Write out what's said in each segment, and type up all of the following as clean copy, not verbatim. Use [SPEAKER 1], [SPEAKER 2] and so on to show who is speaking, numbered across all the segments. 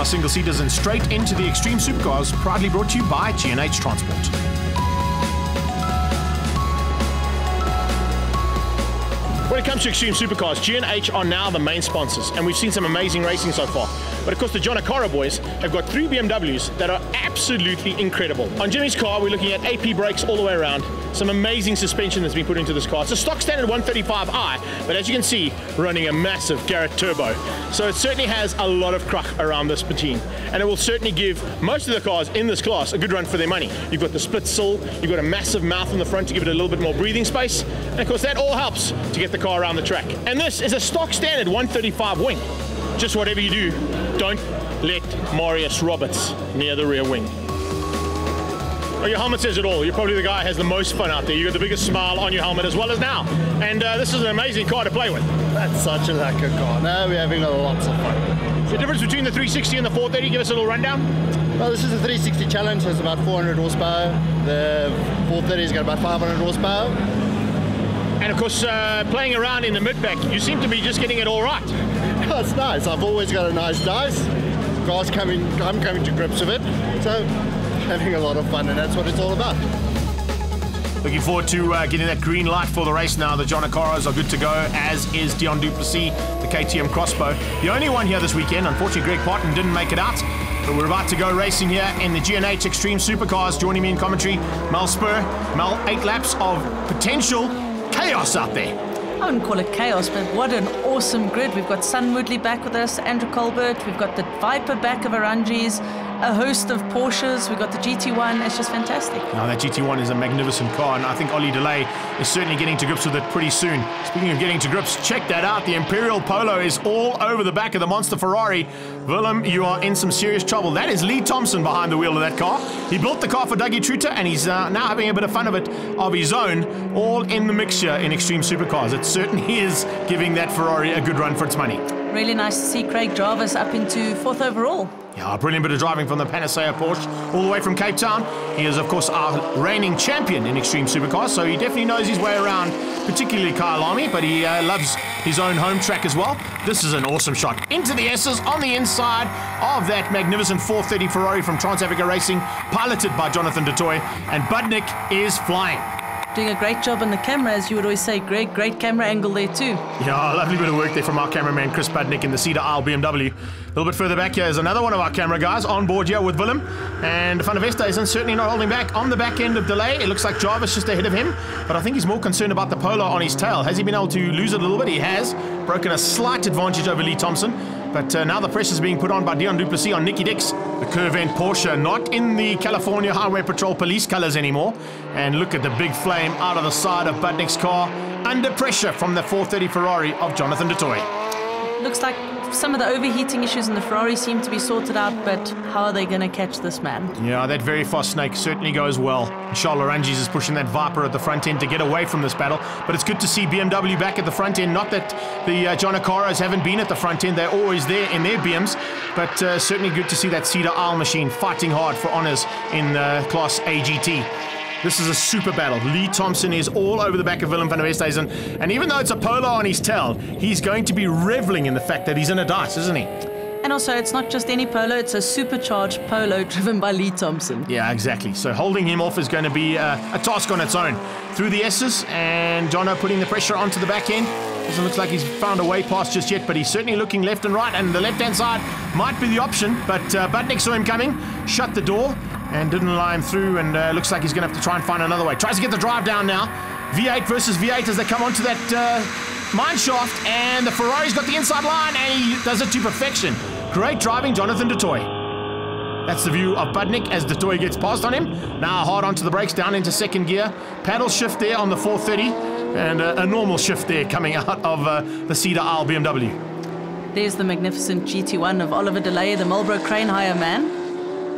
[SPEAKER 1] our single-seaters and straight into the Extreme Supercars, proudly brought to you by G&H Transport. When it comes to Extreme Supercars, G&H are now the main sponsors, and we've seen some amazing racing so far. But of course, the John O'Cara boys have got 3 BMWs that are absolutely incredible. On Jimmy's car, we're looking at AP brakes all the way around. Some amazing suspension that's been put into this car. It's a stock standard 135i, but as you can see, running a massive Garrett turbo. So it certainly has a lot of cruck around this machine, and it will certainly give most of the cars in this class a good run for their money. You've got the split sill, you've got a massive mouth on the front to give it a little bit more breathing space, and of course that all helps to get the car around the track. And this is a stock standard 135 wing. Just whatever you do, don't let Marius Roberts near the rear wing. Well, your helmet says it all. You're probably the guy who has the most fun out there. You've got the biggest smile on your helmet as well as now. And this is an amazing car to play with.
[SPEAKER 2] That's such a lekker car. Now we're having lots of fun.
[SPEAKER 1] The difference between the 360 and the 430, give us a little rundown.
[SPEAKER 2] Well, this is a 360 Challenge, so it's about 400 horsepower. The 430's got about 500 horsepower.
[SPEAKER 1] And of course, playing around in the mid-pack, you seem to be just getting it all right.
[SPEAKER 2] It's nice. I've always got a nice dice. I'm coming to grips with it. So, having a lot of fun, and that's what it's all about.
[SPEAKER 1] Looking forward to getting that green light for the race now. The John O'Caras are good to go, as is Dion Duplessis, the KTM Crossbow. The only one here this weekend. Unfortunately, Greg Parton didn't make it out. But we're about to go racing here in the G&H Extreme Supercars. Joining me in commentary, Mel Spur. Mel, 8 laps of potential chaos out there.
[SPEAKER 3] I wouldn't call it chaos, but what an awesome grid. We've got Sun Woodley back with us, Andrew Colbert, we've got the Viper back of Aranjis, a host of Porsches, we've got the GT1, it's just fantastic.
[SPEAKER 1] Now that GT1 is a magnificent car, and I think Ollie Delay is certainly getting to grips with it pretty soon. Speaking of getting to grips, check that out. The Imperial Polo is all over the back of the monster Ferrari. Willem, you are in some serious trouble. That is Lee Thompson behind the wheel of that car. He built the car for Dougie Truter, and he's now having a bit of fun of it of his own, all in the mixture in Extreme Supercars. It certainly is giving that Ferrari a good run for its money.
[SPEAKER 3] Really nice to see Craig Jarvis up into 4th overall.
[SPEAKER 1] Yeah, a brilliant bit of driving from the Panacea Porsche all the way from Cape Town. He is, of course, our reigning champion in Extreme Supercars, so he definitely knows his way around, particularly Kyalami, but he loves his own home track as well. This is an awesome shot. Into the S's on the inside of that magnificent 430 Ferrari from Trans-Africa Racing, piloted by Jonathan du Toit, and Budnick is flying.
[SPEAKER 3] Doing a great job on the camera, as you would always say, Greg. Great camera angle there too.
[SPEAKER 1] Yeah, a lovely bit of work there from our cameraman Chris Budnick in the Cedar Isle BMW. A little bit further back here is another one of our camera guys on board here with Willem. And Van der Westhuizen certainly not holding back on the back end of Delay. It looks like Jarvis just ahead of him, but I think he's more concerned about the Polo on his tail. Has he been able to lose it a little bit? He has. Broken a slight advantage over Lee Thompson. But now the pressure is being put on by Dion Duplessis on Nicky Dix. The Curvent Porsche, not in the California Highway Patrol police colors anymore. And look at the big flame out of the side of Budnick's car. Under pressure from the 430 Ferrari of Jonathan du Toit.
[SPEAKER 3] Looks like some of the overheating issues in the Ferrari seem to be sorted out, but how are they going to catch this man? Yeah,
[SPEAKER 1] that very fast snake certainly goes well. Charles Aranjis is pushing that Viper at the front end to get away from this battle, but it's good to see BMW back at the front end. Not that the John O'Caras haven't been at the front end, they're always there in their BMs, but certainly good to see that Cedar Isle machine fighting hard for honours in Class AGT. This is a super battle. Lee Thompson is all over the back of Willem van der Westhuizen, and even though it's a Polo on his tail, he's going to be reveling in the fact that he's in a dice, isn't he?
[SPEAKER 3] And also, it's not just any Polo, it's a supercharged Polo driven by Lee Thompson.
[SPEAKER 1] Yeah, exactly. So holding him off is going to be a task on its own. Through the S's, and Jono putting the pressure onto the back end. Doesn't look like he's found a way past just yet, but he's certainly looking left and right, and the left-hand side might be the option, but Budnick saw him coming, shut the door, and didn't allow him through, and looks like he's going to have to try and find another way. Tries to get the drive down now. V8 versus V8 as they come onto that mine shaft, and the Ferrari's got the inside line, and he does it to perfection. Great driving, Jonathan du Toit. That's the view of Budnick as du Toit gets past on him. Now hard onto the brakes, down into second gear. Paddle shift there on the 430, and a normal shift there coming out of the Cedar Isle BMW.
[SPEAKER 3] There's the magnificent GT1 of Oliver Delay, the Marlboro Crane hire man.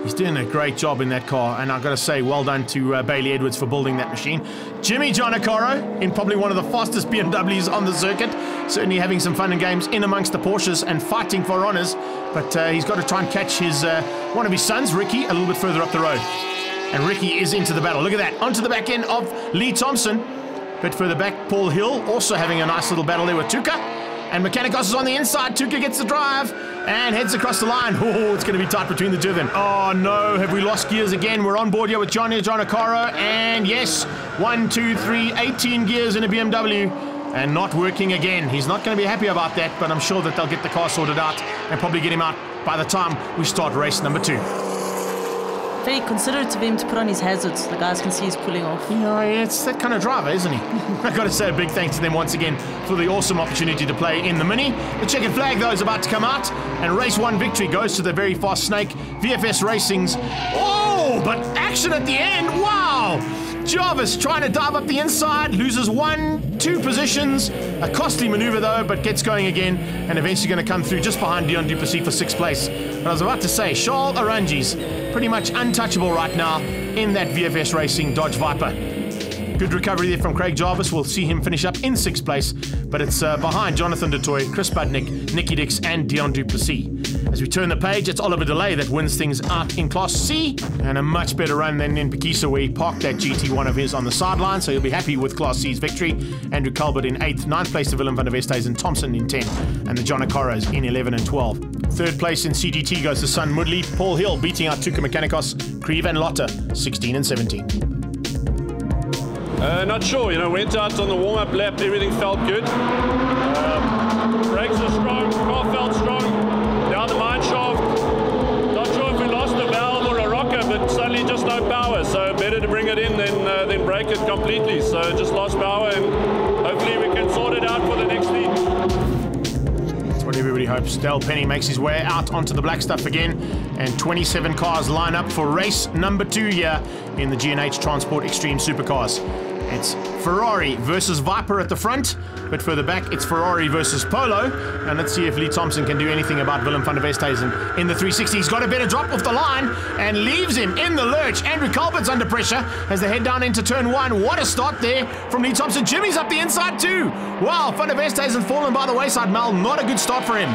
[SPEAKER 1] He's doing a great job in that car, and I've got to say, well done to Bailey Edwards for building that machine. Jimmy John O'Cara in probably one of the fastest BMWs on the circuit, certainly having some fun and games in amongst the Porsches and fighting for honours, but he's got to try and catch his one of his sons, Ricky, a little bit further up the road. And Ricky is into the battle. Look at that, onto the back end of Lee Thompson. A bit further back, Paul Hill also having a nice little battle there with Tuka. And Mechanicos is on the inside. Tuka gets the drive. and heads across the line. Oh, it's going to be tight between the two of them. Oh no, have we lost gears again? We're on board here with Gianni Giannacaro, and yes, 1, 2, 3, 18 gears in a BMW, and not working again. He's not going to be happy about that, but I'm sure that they'll get the car sorted out and probably get him out by the time we start race number 2.
[SPEAKER 3] Very considerate of him to put on his hazards. The guys can see he's pulling off.
[SPEAKER 1] Yeah, it's that kind of driver, isn't he? I've got to say a big thanks to them once again for the awesome opportunity to play in the Mini. The checkered flag, though, is about to come out, and race 1 victory goes to the very fast Snake, VFS Racing's. Oh, but action at the end, wow! Jarvis trying to dive up the inside, loses 1, 2 positions. A costly maneuver though, but gets going again, and eventually going to come through just behind Dion Duplessis for 6th place. But I was about to say, Charles Arangi's pretty much untouchable right now in that VFS Racing Dodge Viper. Good recovery there from Craig Jarvis. We'll see him finish up in 6th place, but it's behind Jonathan du Toit, Chris Budnick, Nicky Dix, and Dion Duplessis. As we turn the page, it's Oliver Delay that wins things out in Class C, and a much better run than in Pekisa, where he parked that GT1 of his on the sideline, so he'll be happy with Class C's victory. Andrew Culbert in 8th, 9th place to Willem van der Westhuizen and Thompson in 10th, and the Giannacaros in 11 and 12. 3rd place in CGT goes to Sun Moodley, Paul Hill beating out Tuka Mechanicos, Creve and Lotta, 16 and 17.
[SPEAKER 4] Not sure, went out on the warm-up lap, everything felt good. Brakes were strong, car felt strong. Down the mine shaft, not sure if we lost a valve or a rocker, but suddenly just no power. So better to bring it in than break it completely. So just lost power, and hopefully we can sort it out for the next lead.
[SPEAKER 1] That's what everybody hopes. Del Penny makes his way out onto the black stuff again, and 27 cars line up for race number 2 here in the G&H Transport Extreme Supercars. It's Ferrari versus Viper at the front, but further back it's Ferrari versus Polo, and let's see if Lee Thompson can do anything about Willem van der Westhuizen in the 360. He's got a better drop off the line and leaves him in the lurch. Andrew Culbert's under pressure as they head down into turn 1. What a start there from Lee Thompson. Jimmy's up the inside too. Wow, van der Westhuizen fallen by the wayside, Mal. Not a good start for him.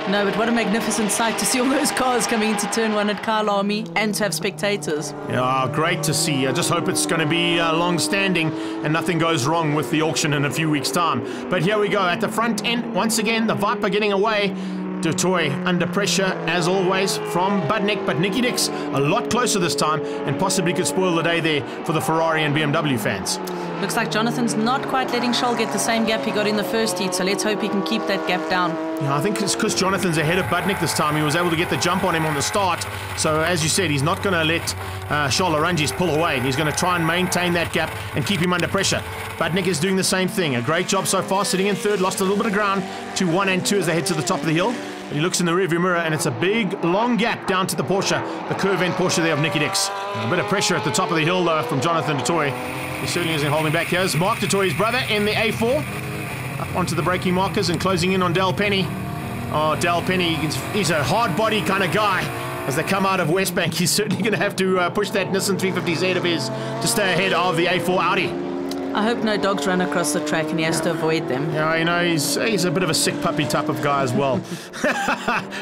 [SPEAKER 3] No, but what a magnificent sight to see all those cars coming into turn 1 at Kyalami and to have spectators.
[SPEAKER 1] Yeah, great to see. I just hope it's going to be long-standing and nothing goes wrong with the auction in a few weeks' time. But here we go at the front end. Once again, the Viper getting away. Du Toit under pressure, as always, from Budnick, but Nicky Dix a lot closer this time and possibly could spoil the day there for the Ferrari and BMW fans.
[SPEAKER 3] Looks like Jonathan's not quite letting Scholl get the same gap he got in the first heat, so let's hope he can keep that gap down.
[SPEAKER 1] Yeah, I think it's because Jonathan's ahead of Budnick this time. He was able to get the jump on him on the start. So, as you said, he's not going to let Charles Arangis pull away. He's going to try and maintain that gap and keep him under pressure. Budnick is doing the same thing. A great job so far, sitting in 3rd, lost a little bit of ground to 1 and 2 as they head to the top of the hill. But he looks in the rearview mirror, and it's a big, long gap down to the Porsche, the curve end Porsche there of Nicky Dix. A bit of pressure at the top of the hill, though, from Jonathan du Toit. He certainly isn't holding back. Here's Mark du Toit's brother in the A4. Up onto the braking markers and closing in on Del Penny. Oh, Del Penny, he's a hard body kind of guy. As they come out of Westbank, he's certainly going to have to push that Nissan 350Z of his to stay ahead of the A4 Audi.
[SPEAKER 3] I hope no dogs run across the track and he has to avoid them.
[SPEAKER 1] Yeah, he's a bit of a sick puppy type of guy as well.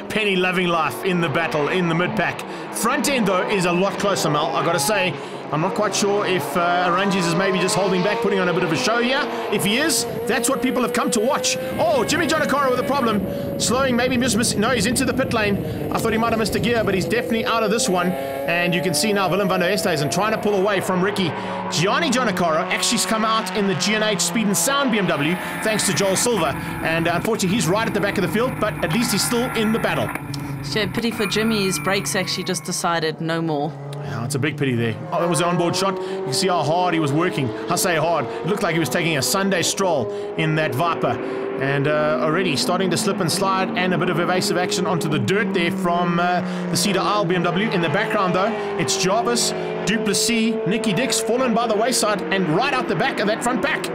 [SPEAKER 1] Penny loving life in the battle, in the mid-pack. Front end, though, is a lot closer, Mel. I got to say, I'm not quite sure if Arangis is maybe just holding back, putting on a bit of a show here. If he is, that's what people have come to watch. Oh, Jimmy Giannacaro with a problem. Slowing, maybe just missing. No, he's into the pit lane. I thought he might have missed a gear, but he's definitely out of this one. And you can see now Willem van der Westhuizen trying to pull away from Ricky. Gianni Giannacaro actually has come out in the G&H Speed and Sound BMW, thanks to Joel Silva. And unfortunately, he's right at the back of the field, but at least he's still in the battle.
[SPEAKER 3] So pity for Jimmy, his brakes actually just decided no more.
[SPEAKER 1] Yeah, it's a big pity there. Oh, it was an onboard shot. You can see how hard he was working. I say hard. It looked like he was taking a Sunday stroll in that Viper. And already starting to slip and slide, and a bit of evasive action onto the dirt there from the Cedar Isle BMW. In the background, though, it's Jarvis, Duplessis, Nicky Dix fallen by the wayside and right out the back of that front pack.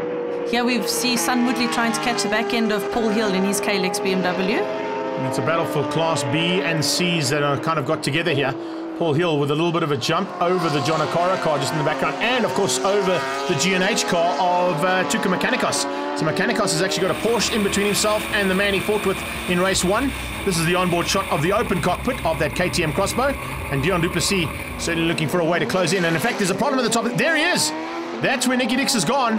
[SPEAKER 3] Here we see Sun Woodley trying to catch the back end of Paul Hill in his Kalex BMW.
[SPEAKER 1] And it's a battle for Class B and C's that are kind of got together here. Paul Hill with a little bit of a jump over the Giannacaro car just in the background, and of course over the G&H car of Tuka Mechanicos. So Mechanicos has actually got a Porsche in between himself and the man he fought with in race 1. This is the onboard shot of the open cockpit of that KTM Crossbow, and Dion Duplessis certainly looking for a way to close in. And in fact, there's a problem at the top. There he is. That's where Nicky Dix has gone.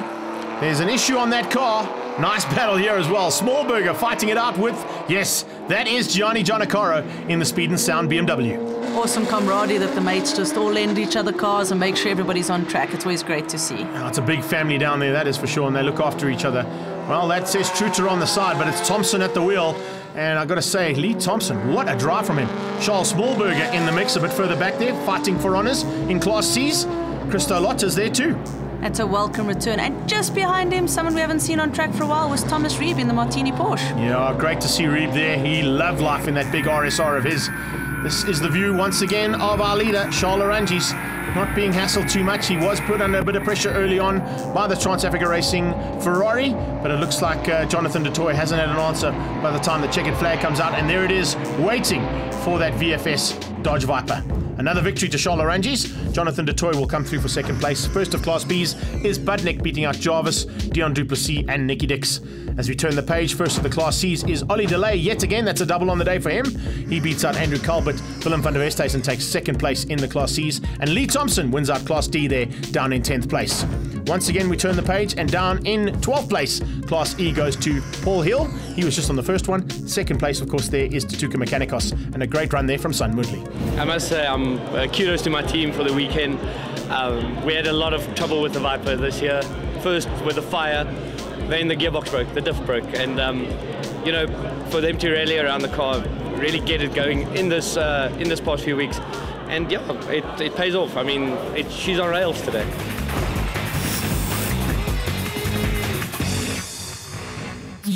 [SPEAKER 1] There's an issue on that car. Nice battle here as well. Smallberger fighting it out with, yes, That is Gianni Giannacaro in the Speed and Sound BMW.
[SPEAKER 3] Awesome camaraderie that the mates just all lend each other cars and make sure everybody's on track. It's always great to see.
[SPEAKER 1] Oh, it's a big family down there, that is for sure, and they look after each other. Well, that says Truter on the side, but it's Thompson at the wheel. And I've got to say, Lee Thompson, what a drive from him. Charles Smallberger in the mix a bit further back there, fighting for honours in Class C's. Christo Lotta's there too.
[SPEAKER 3] That's a welcome return. And just behind him, someone we haven't seen on track for a while, was Thomas Reeb in the Martini Porsche.
[SPEAKER 1] Yeah, great to see Reeb there. He loved life in that big RSR of his. This is the view once again of our leader, Charles Orangis. Not being hassled too much. He was put under a bit of pressure early on by the Trans-Africa Racing Ferrari, but it looks like Jonathan du Toit hasn't had an answer by the time the checkered flag comes out, and there it is, waiting for that VFS Dodge Viper. Another victory to Charles Orangis. Jonathan du Toit will come through for second place. First of Class B's is Budnick beating out Jarvis, Dion Duplessis and Nicky Dix. As we turn the page, first of the Class C's is Ollie DeLay. Yet again, that's a double on the day for him. He beats out Andrew Colbert. Willem van der Westhuizen takes second place in the Class C's. And Lee Thompson wins out Class D there, down in 10th place. Once again, we turn the page, and down in 12th place, Class E goes to Paul Hill. He was just on the first one. Second place, of course, there is Tutuka Mechanicos. And a great run there from Sun Moodley.
[SPEAKER 5] I must say, kudos to my team for the weekend. We had a lot of trouble with the Viper this year. First with the fire, then the gearbox broke, the diff broke, and you know, for them to rally around the car, really get it going in this past few weeks, and yeah, it pays off. I mean, she's on rails today.